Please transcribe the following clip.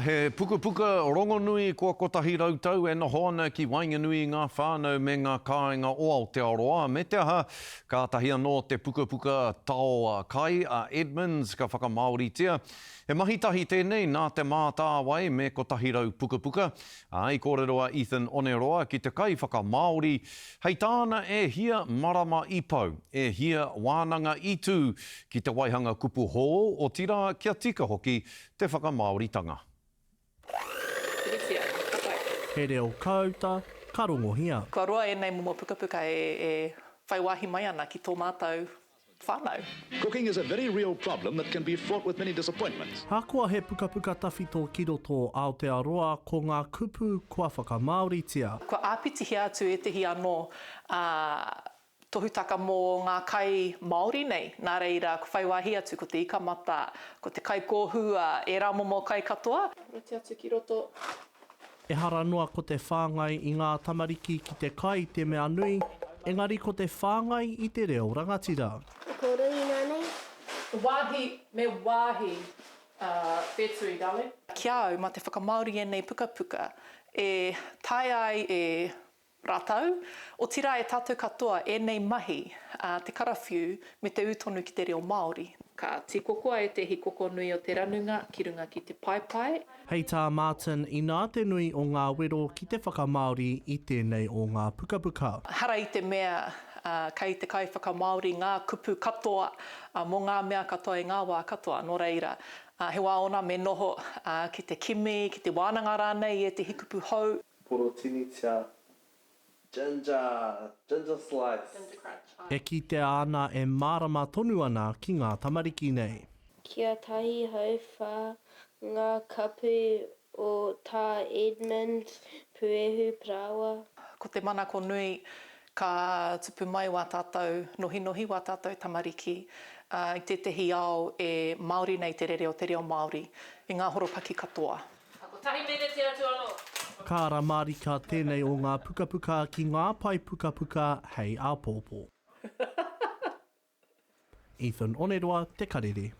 He puka puka rongonui kua kotahi rautau e noho ana ki Wainganui ngā whānau me ngā kāinga o Aotearoa. Me te aha, ka tahi anō te puka puka tao kai a Edmonds ka whakamāoritia. He mahi tahi tēnei nā te mātā wai me kotahi rau puka puka. I kōreroa Ethan Oneroa ki te kai whakamāori. Hei tāna e hia marama ipau, e hia wānanga itu ki te waihanga kupu hō o tira kia tika hoki te whakamāoritanga. He reo kauta, ka rongohia. Kua roa e nei momo puka puka e whaiwahi mai ana ki tō mātou whānau. Cooking is a very real problem that can be fraught with many disappointments. Hākua he puka puka tawhi tō kiroto Aotearoa ko ngā kupu kua whakamāoritia. Kua āpitihi atu e tehi anō tohutaka mō ngā kai Māori nei. Nā reira, ko whaiwahi atu ko te ikamata, ko te kai kōhua, e rā momo kai katoa. Roti atu ki roto. E hara noa ko te whāngai i ngā tamariki ki te kai te mea nui, engari ko te whāngai i te reo rangatira. Ko rui nānei. Wāhi me wāhi whetui dale. Kia au, ma te whakamauri e nei puka puka, e tai ai e rātau, o tira e tātou katoa e nei mahi, te karawhiu me te utonu ki te reo Māori. Ka tikokoa e te hikoko nui o te ranunga ki runga ki te paipai. Hei tā Martin, i nā te nui o ngā wero ki te whakamāori i tēnei o ngā puka puka. Hara i te mea, kei te kai whakamāori, ngā kupu katoa, mō ngā mea katoa i ngā wā katoa, nō reira. He wā ona me noho ki te kimi, ki te wānanga rānei e te hikupu hou. Porotinita, ginger slice. E ki te ana e marama tonu ana ki ngā tamariki nei. Kia tahi hauwha ngā kapu o tā Edmonds puehu prawa. Ko te mana ko nui ka tupu mai wā tātou, nohi nohi wā tātou tamariki. I te tehi ao e Māori nei te reo Māori, i ngā horopaki katoa. Ako tahi mene te atu anō. Ka ara marika tēnei o ngā puka puka ki ngā pai puka puka hei a pōpō. Ethan Oneroa, Te Karere.